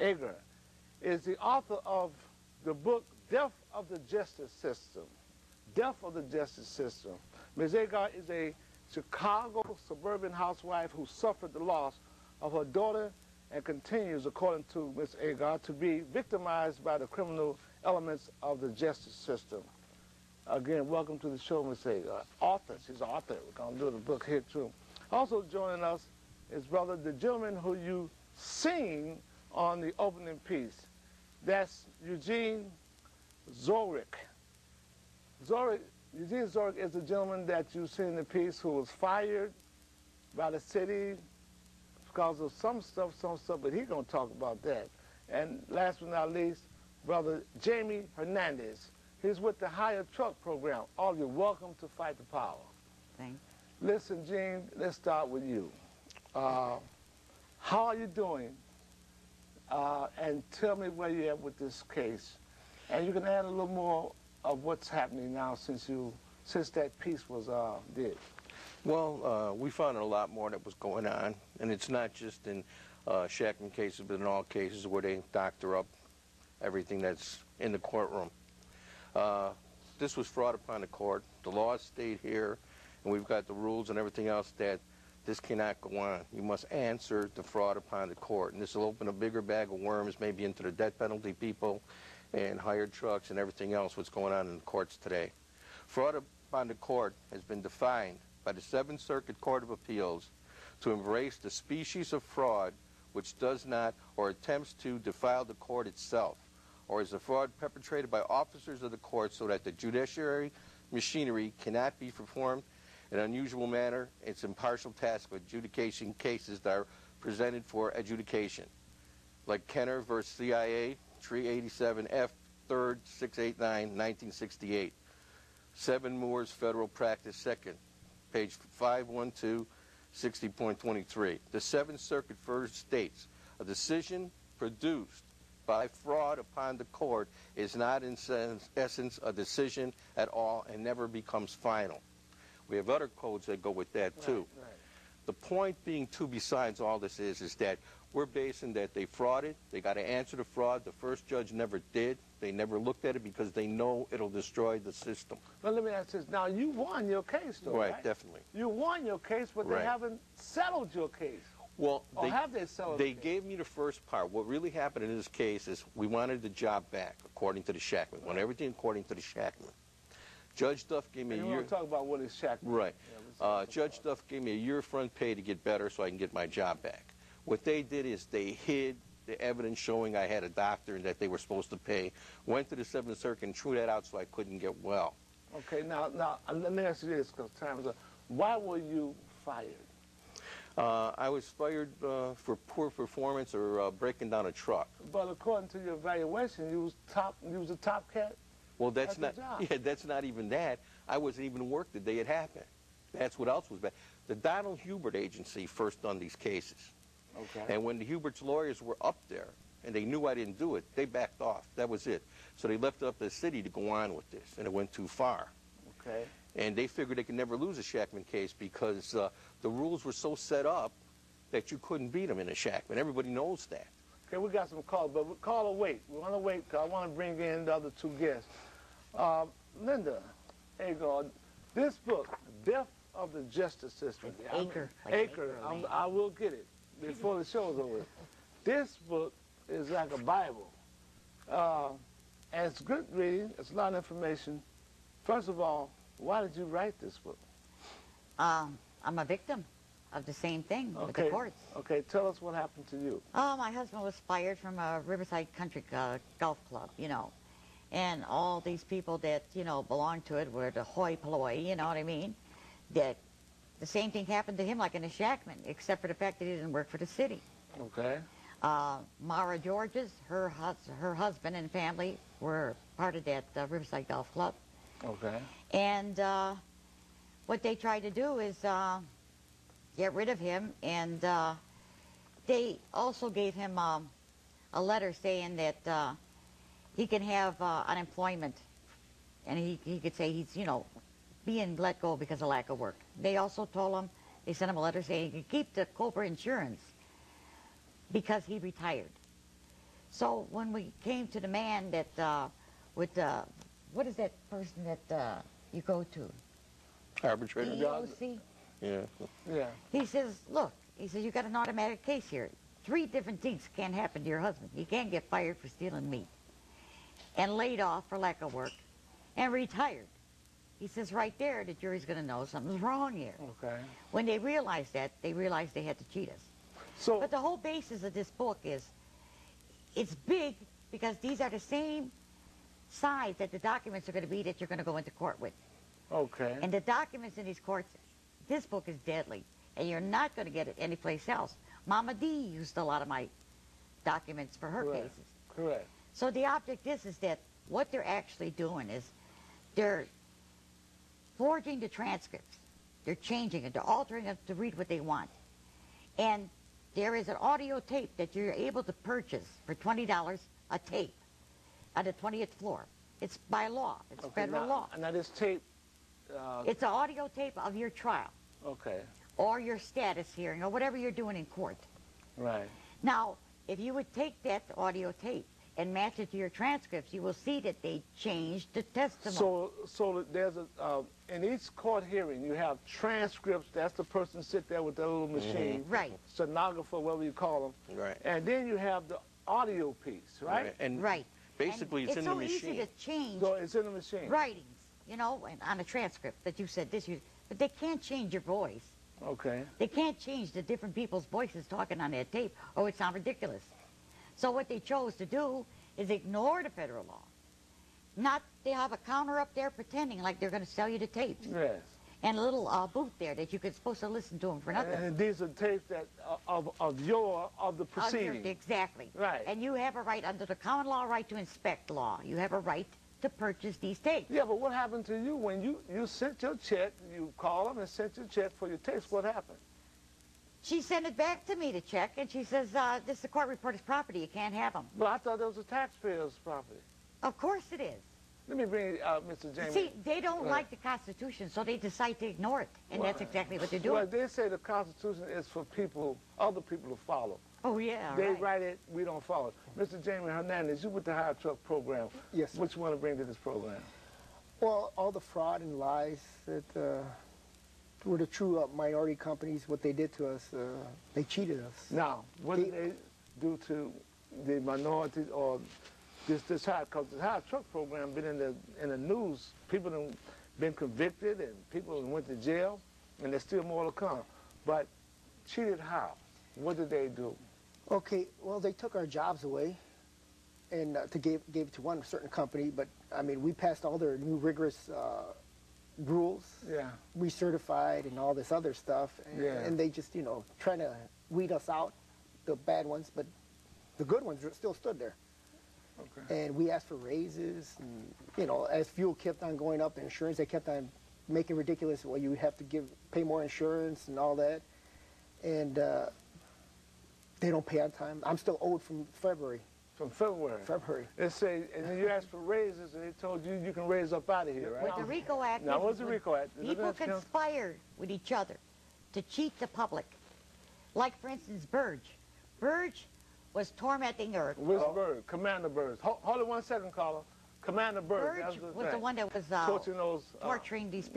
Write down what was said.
Achor, is the author of the book Death of the Justice System. Death of the Justice System. Ms. Achor is a Chicago suburban housewife who suffered the loss of her daughter and continues, according to Ms. Achor, to be victimized by the criminal elements of the justice system. Again, welcome to the show, Ms. Achor. Author, she's an author. We're going to do the book here, too. Also joining us is brother, the gentleman who you seen on the opening piece. That's Eugene Wzorek. Eugene Wzorek is the gentleman that you see in the piece who was fired by the city because of some stuff, but he's going to talk about that. And last but not least, brother Jaime Hernandez. He's with the Hire Truck program. All of you, welcome to Fight the Power. Thanks. Listen, Gene, let's start with you. How are you doing? And tell me where you're at with this case. And you can add a little more of what's happening now since that piece was did. Well, we found a lot more that was going on, and it's not just in Shakman cases, but in all cases where they doctor up everything that's in the courtroom. This was fraud upon the court. The law stayed here, and we've got the rules and everything else that this cannot go on. You must answer the fraud upon the court, and this will open a bigger bag of worms maybe into the death penalty people and hired trucks and everything else what's going on in the courts today. Fraud upon the court has been defined by the Seventh Circuit Court of Appeals to embrace the species of fraud which does not or attempts to defile the court itself, or is a fraud perpetrated by officers of the court so that the judiciary machinery cannot be performed in an unusual manner. It's impartial task of adjudication cases that are presented for adjudication, like Kenner versus CIA, 387 F. 3rd, 689, 1968. 7 Moores Federal Practice 2nd, page 512, 60.23. The Seventh Circuit first states, a decision produced by fraud upon the court is not in essence a decision at all and never becomes final. We have other codes that go with that too. Right. The point being too, besides all this is that we're basing that they frauded, they got to answer the fraud. The first judge never did. They never looked at it because they know it'll destroy the system. Well, let me ask this. Now, you won your case, though, right? Right, definitely. You won your case, but they haven't settled your case. Well, have they settled They gave me the first part. What really happened in this case is we wanted the job back, according to the Shakman. We want everything according to the Shakman. Judge Duff gave me a year. You want to talk about what is Shakman? Right. Judge Duff gave me a year front pay to get better so I can get my job back. What they did is they hid the evidence showing I had a doctor and that they were supposed to pay. Went to the Seventh Circuit and threw that out so I couldn't get well. Okay, now let me ask you this, because time is up. Why were you fired? I was fired for poor performance or breaking down a truck. But according to your evaluation, you was a top cat. Well, that's not. Yeah, that's not even that. I wasn't even work the day it happened. That's what else was bad. The Donald Hubert agency first done these cases. Okay. And when the Hubert's lawyers were up there and they knew I didn't do it, they backed off. That was it. So they left it up to the city to go on with this, and it went too far. Okay. And they figured they could never lose a Shakman case because the rules were so set up that you couldn't beat them in a Shakman. Everybody knows that. Okay, we got some calls, but call or wait. We want to wait because I want to bring in the other two guests. Linda, Achor, this book, Death of the Justice System. Achor. Achor. I will get it before the show's over. This book is like a Bible. And it's good reading. It's a lot of information. First of all, why did you write this book? I'm a victim of the same thing with the courts. Okay, tell us what happened to you. My husband was fired from a Riverside Country Golf Club, you know. And all these people that, you know, belonged to it were the hoi polloi, you know what I mean? That the same thing happened to him like in a Shakman, except for the fact that he didn't work for the city. Okay. Mara Georges, her husband and family were part of that Riverside Golf Club. Okay. And what they tried to do is get rid of him, and they also gave him a letter saying that he can have unemployment, and he could say he's, you know, being let go because of lack of work. They also told him, they sent him a letter saying he could keep the Cobra insurance because he retired. So when we came to the man that, what is that person that you go to? Arbitrator. EEOC? Yeah. Yeah. He says, look, he says, you got an automatic case here. 3 different things can happen to your husband. He can't get fired for stealing meat, and laid off for lack of work, and retired. He says right there, the jury's going to know something's wrong here. Okay. When they realized that, they realized they had to cheat us. So, But the whole basis of this book is, it's big because these are the same size that the documents are going to be that you're going to go into court with. okay. And the documents in these courts, this book is deadly, and you're not going to get it anyplace else. Mama D used a lot of my documents for her Correct. cases. Correct. So the object is that what they're actually doing is they're forging the transcripts. They're changing it. They're altering it to read what they want. And there is an audio tape that you're able to purchase for $20 a tape on the 20th floor. It's by law. It's federal law. Now this tape, It's an audio tape of your trial okay, or your status hearing or whatever you're doing in court. right. Now, if you would take that audio tape and match it to your transcripts, you will see that they changed the testimony. So there's a, in each court hearing, you have transcripts. That's the person sit there with that little machine. Right. Stenographer, whatever you call them. Right. And then you have the audio piece, right? And Right. basically And it's in the so machine. easy to change So it's in the machine. writings, you know, and on a transcript that you said this, but they can't change your voice. Okay. They can't change the different people's voices talking on that tape, or it would sound ridiculous. So what they chose to do is ignore the federal law. Not, they have a counter up there pretending like they're going to sell you the tapes. Yes. And a little booth there that you could supposed to listen to them for nothing. And these are tapes that of the proceeding. Exactly. Right. And you have a right under the common law right to inspect law. You have a right to purchase these tapes. Yeah, but what happened to you when you sent your check? You called them and sent your check for your tapes. What happened? She sent it back to me to check, and she says, this is a court reporter's property. You can't have them. Well, I thought that was a taxpayer's property. Of course it is. Let me bring Mr. James. See, they don't Right. like the Constitution, so they decide to ignore it, and Well, that's exactly what they're doing. Well, they say the Constitution is for people, other people to follow. Oh, yeah, They right. write it, we don't follow it. Mr. Jaime Hernandez, you with the hire truck program. Yes, sir. What you want to bring to this program? Well, all the fraud and lies that were the true minority companies, what they did to us, they cheated us. Now, what did they do to the minorities or this hire? Because the hire truck program been in the news. People have been convicted and people went to jail, and there's still more to come. But cheated how? What did they do? Okay, well, they took our jobs away and gave it to one certain company, but, I mean, we passed all their new rigorous rules, Yeah. recertified and all this other stuff, and they just, you know, trying to weed us out, the bad ones, but the good ones still stood there. Okay. And we asked for raises, and, you know, as fuel kept on going up, the insurance, they kept on making ridiculous, well, you have to pay more insurance and all that, and they don't pay on time. I'm still owed from February. From February. They say, and then you asked for raises, and they told you you can raise up out of here, right? With the RICO Act, Now, what's the RICO Act? Is it people gonna come- conspire with each other to cheat the public. Like, for instance, Burge. Burge was tormenting her. Which Bird? Commander Bird. Hold it 1 second, caller. Commander Bird. Burge was the one that was torturing those. torturing these